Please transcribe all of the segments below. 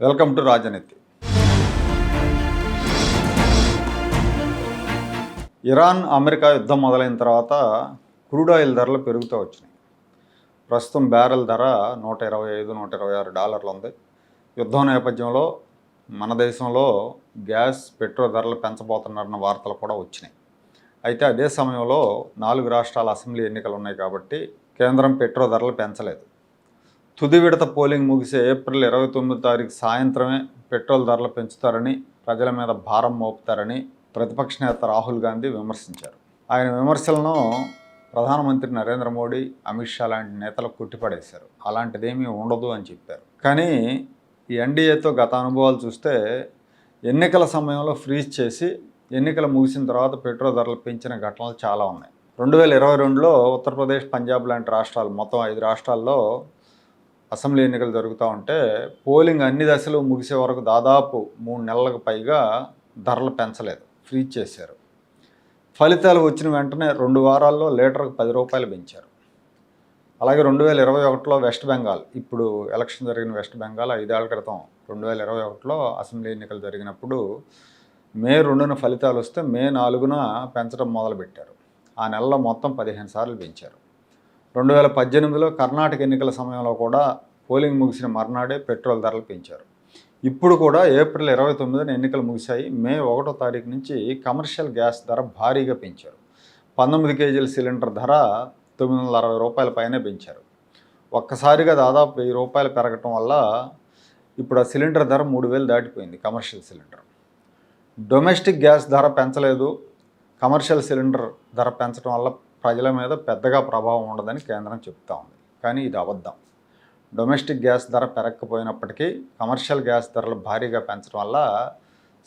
Welcome to రాజనీతి. Iran America యుద్ధం మొదలైన తర్వాత క్రూడ్ ఆయిల్ ధరలు పెరుగుతూ వచ్చినాయి. ప్రస్తుతం బ్యారెల్ ధర $125-126 ఉంది. యుద్ధం నేపథ్యంలో మన దేశంలో గ్యాస్, పెట్రోల్ ధరలు పెంచబోతున్నారన్న వార్తలు కూడా వచ్చినాయి. అయితే అదే సమయంలో 4 రాష్ట్రాల అసెంబ్లీ ఎన్నికలు ఉన్నాయి కాబట్టి కేంద్రం పెట్రోల్ ధరలు పెంచలేదు. తుది విడత పోలింగ్ ముగిసే ఏప్రిల్ 29 సాయంత్రమే పెట్రోల్ ధరలు పెంచుతారని, ప్రజల మీద భారం మోపుతారని ప్రతిపక్ష నేత రాహుల్ గాంధీ విమర్శించారు. ఆయన విమర్శలను ప్రధానమంత్రి నరేంద్ర మోడీ, అమిత్ షా లాంటి నేతలు కొట్టిపడేశారు. అలాంటిదేమీ ఉండదు అని చెప్పారు. కానీ ఈ ఎన్డీఏతో గత అనుభవాలు చూస్తే ఎన్నికల సమయంలో ఫ్రీజ్ చేసి ఎన్నికలు ముగిసిన తర్వాత పెట్రోల్ ధరలు పెంచిన ఘటనలు చాలా ఉన్నాయి. 2022లో ఉత్తరప్రదేశ్, పంజాబ్ లాంటి రాష్ట్రాలు, మొత్తం 5 రాష్ట్రాల్లో అసెంబ్లీ ఎన్నికలు జరుగుతూ ఉంటే పోలింగ్ అన్ని దశలు ముగిసే వరకు దాదాపు 3 నెలలకు పైగా ధరలు పెంచలేదు, ఫ్రీజ్ చేశారు. ఫలితాలు వచ్చిన వెంటనే 2 వారాల్లో లీటర్కు ₹10 పెంచారు. అలాగే 2021లో వెస్ట్ బెంగాల్, ఇప్పుడు ఎలక్షన్ జరిగిన వెస్ట్ బెంగాల్ 5 ఏళ్ల క్రితం 2021లో అసెంబ్లీ ఎన్నికలు జరిగినప్పుడు మే 2న ఫలితాలు వస్తే మే 4న పెంచడం మొదలుపెట్టారు. ఆ నెలలో మొత్తం 15 సార్లు పెంచారు. 2018లో కర్ణాటక ఎన్నికల సమయంలో కూడా పోలింగ్ ముగిసిన మర్నాడే పెట్రోల్ ధరలు పెంచారు. ఇప్పుడు కూడా ఏప్రిల్ 29న ఎన్నికలు ముగిశాయి. మే 1వ తారీఖు నుంచి కమర్షియల్ గ్యాస్ ధర భారీగా పెంచారు. 19 కేజీల సిలిండర్ ధర ₹960 పైనే పెంచారు. ఒక్కసారిగా దాదాపు ₹1000 పెరగటం వల్ల ఇప్పుడు ఆ సిలిండర్ ధర 3000 దాటిపోయింది. Commercial cylinder. డొమెస్టిక్ గ్యాస్ ధర పెంచలేదు, కమర్షియల్ సిలిండర్ ధర పెంచడం వల్ల ప్రజల మీద పెద్దగా ప్రభావం ఉండదని కేంద్రం చెప్తా ఉంది. కానీ ఇది అబద్ధం. డొమెస్టిక్ గ్యాస్ ధర పెరగకపోయినప్పటికీ కమర్షియల్ గ్యాస్ ధరలు భారీగా పెంచడం వల్ల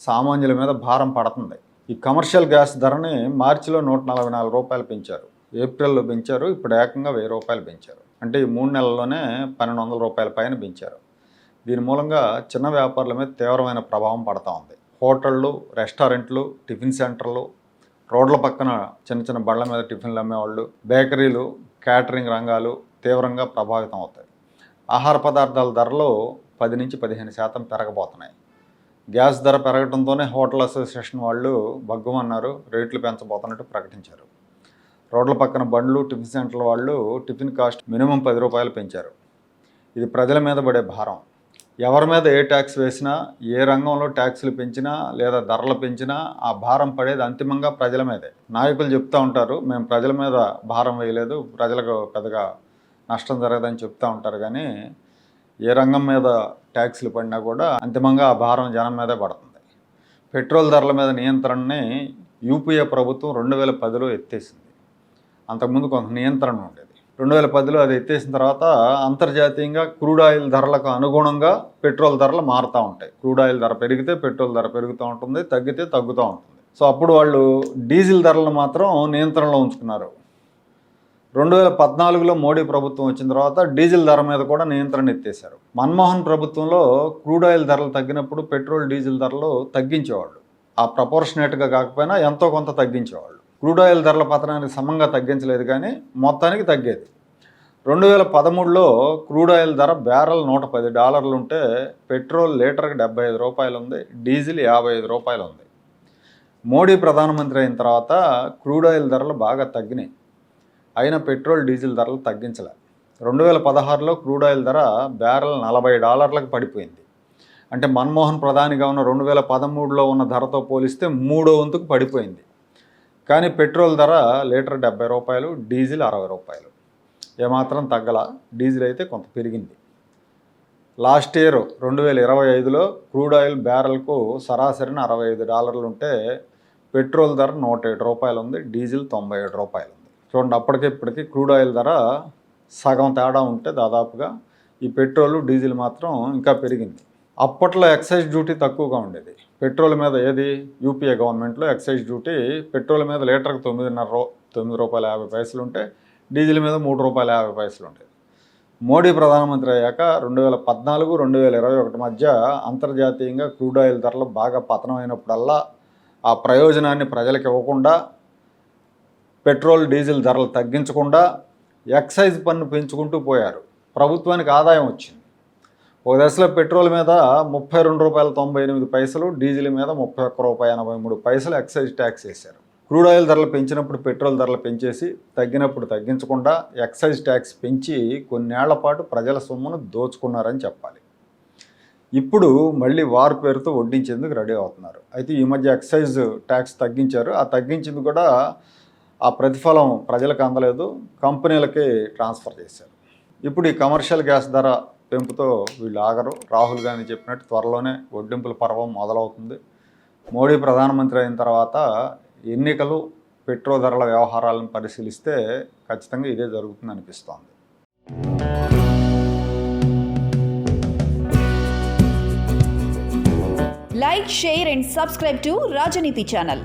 సామాన్యుల మీద భారం పడుతుంది. ఈ కమర్షియల్ గ్యాస్ ధరని మార్చిలో ₹144 పెంచారు, ఏప్రిల్లో పెంచారు, ఇప్పుడు ఏకంగా ₹1000 పెంచారు. అంటే ఈ 3 నెలల్లోనే ₹1200 పైన పెంచారు. దీని మూలంగా చిన్న వ్యాపారుల మీద తీవ్రమైన ప్రభావం పడుతూ ఉంది. హోటళ్ళు, రెస్టారెంట్లు, టిఫిన్ సెంటర్లు, రోడ్ల పక్కన చిన్న చిన్న బళ్ళ మీద టిఫిన్లు అమ్మేవాళ్ళు, బేకరీలు, క్యాటరింగ్ రంగాలు తీవ్రంగా ప్రభావితం అవుతాయి. ఆహార పదార్థాల ధరలు 10 నుంచి 15% పెరగబోతున్నాయి. గ్యాస్ ధర పెరగడంతోనే హోటల్ అసోసియేషన్ వాళ్ళు బగ్గుమన్నారు, రేట్లు పెంచబోతున్నట్టు ప్రకటించారు. రోడ్ల పక్కన బండ్లు, టిఫిన్ సెంటర్ల వాళ్ళు టిఫిన్ కాస్ట్ మినిమం ₹10 పెంచారు. ఇది ప్రజల మీద పడే భారం. ఎవరి మీద ఏ ట్యాక్స్ వేసినా, ఏ రంగంలో ట్యాక్సులు పెంచినా లేదా ధరలు పెంచినా ఆ భారం పడేది అంతిమంగా ప్రజల మీదే. నాయకులు చెప్తూ ఉంటారు, మేము ప్రజల మీద భారం వేయలేదు, ప్రజలకు పెద్దగా నష్టం జరగదని చెప్తూ ఉంటారు. కానీ ఏ రంగం మీద ట్యాక్సులు పడినా కూడా అంతిమంగా ఆ భారం జనం మీదే పడుతుంది. పెట్రోల్ ధరల మీద నియంత్రణని యూపీఏ ప్రభుత్వం 2010లో ఎత్తేసింది. అంతకుముందు కొంత నియంత్రణ ఉండేది. 2010లో అది ఎత్తేసిన తర్వాత అంతర్జాతీయంగా క్రూడ్ ఆయిల్ ధరలకు అనుగుణంగా పెట్రోల్ ధరలు మారుతూ ఉంటాయి. క్రూడ్ ఆయిల్ ధర పెరిగితే పెట్రోల్ ధర పెరుగుతూ ఉంటుంది, తగ్గితే తగ్గుతూ ఉంటుంది. సో అప్పుడు వాళ్ళు డీజిల్ ధరలను మాత్రం నియంత్రణలో ఉంచుకున్నారు. 2014లో మోడీ ప్రభుత్వం వచ్చిన తర్వాత డీజిల్ ధర మీద కూడా నియంత్రణ ఎత్తేశారు. మన్మోహన్ ప్రభుత్వంలో క్రూడ్ ఆయిల్ ధరలు తగ్గినప్పుడు పెట్రోల్, డీజిల్ ధరలు తగ్గించేవాళ్ళు. ఆ ప్రపోర్షనేట్గా కాకపోయినా ఎంతో కొంత తగ్గించేవాళ్ళు. క్రూడ్ ఆయిల్ ధరల పతనానికి సమంగా తగ్గించలేదు, కానీ మొత్తానికి తగ్గేది. 2013లో క్రూడ్ ఆయిల్ ధర బ్యారెల్ $110 ఉంటే పెట్రోల్ లీటర్కి ₹75 ఉంది, డీజిల్ ₹55 ఉంది. మోడీ ప్రధానమంత్రి అయిన తర్వాత క్రూడ్ ఆయిల్ ధరలు బాగా తగ్గినాయి. అయినా పెట్రోల్, డీజిల్ ధరలు తగ్గించలే. 2016లో క్రూడ్ ఆయిల్ ధర బ్యారెల్ $40లకు పడిపోయింది. అంటే మన్మోహన్ ప్రధానిగా ఉన్న 2013లో ఉన్న ధరతో పోలిస్తే 3వ వంతుకు పడిపోయింది. కానీ పెట్రోల్ ధర లీటర్ ₹70, డీజిల్ ₹60. ఏమాత్రం తగ్గల. డీజిల్ అయితే కొంత పెరిగింది. లాస్ట్ ఇయర్ 2025లో క్రూడ్ ఆయిల్ బ్యారెల్కు సరాసరిన $65 ఉంటే పెట్రోల్ ధర ₹107 ఉంది, డీజిల్ ₹97 ఉంది. చూడండి, అప్పటికి ఇప్పటికీ క్రూడ్ ఆయిల్ ధర సగం తేడా ఉంటే దాదాపుగా ఈ పెట్రోల్, డీజిల్ మాత్రం ఇంకా పెరిగింది. అప్పట్లో ఎక్సైజ్ డ్యూటీ తక్కువగా ఉండేది. పెట్రోల్ మీద ఏది యూపీఏ గవర్నమెంట్లో ఎక్సైజ్ డ్యూటీ పెట్రోల్ మీద లీటర్కి ₹9.50 ఉంటే డీజిల్ మీద ₹3.50 ఉండేది. మోడీ ప్రధానమంత్రి అయ్యాక 2014, 2021 మధ్య అంతర్జాతీయంగా క్రూడ్ ఆయిల్ ధరలు బాగా పతనమైనప్పుడల్లా ఆ ప్రయోజనాన్ని ప్రజలకు ఇవ్వకుండా, పెట్రోల్, డీజిల్ ధరలు తగ్గించకుండా ఎక్సైజ్ పన్ను పెంచుకుంటూ పోయారు. ప్రభుత్వానికి ఆదాయం వచ్చింది. ఒక దశలో పెట్రోల్ మీద ₹32.98, డీజిల్ మీద ₹31.83 ఎక్సైజ్ ట్యాక్స్ వేశారు. క్రూడ్ ఆయిల్ ధరలు పెంచినప్పుడు పెట్రోల్ ధరలు పెంచేసి, తగ్గినప్పుడు తగ్గించకుండా ఎక్సైజ్ ట్యాక్స్ పెంచి కొన్నేళ్ల పాటు ప్రజల సొమ్మును దోచుకున్నారని చెప్పాలి. ఇప్పుడు మళ్ళీ వార్ పేరుతో వడ్డించేందుకు రెడీ అవుతున్నారు. అయితే ఈ మధ్య ఎక్సైజ్ ట్యాక్స్ తగ్గించారు. ఆ తగ్గించింది కూడా ఆ ప్రతిఫలం ప్రజలకు అందలేదు, కంపెనీలకి ట్రాన్స్ఫర్ చేశారు. ఇప్పుడు ఈ కమర్షియల్ గ్యాస్ ధర పెంపుతో వీళ్ళు ఆగరు. రాహుల్ గాంధీ చెప్పినట్టు త్వరలోనే వడ్డింపుల పర్వం మొదలవుతుంది. మోడీ ప్రధానమంత్రి అయిన తర్వాత ఎన్నికలు, పెట్రోల్ ధరల వ్యవహారాలను పరిశీలిస్తే ఖచ్చితంగా ఇదే జరుగుతుంది అనిపిస్తోంది. Like, share and subscribe to Rajaniti channel.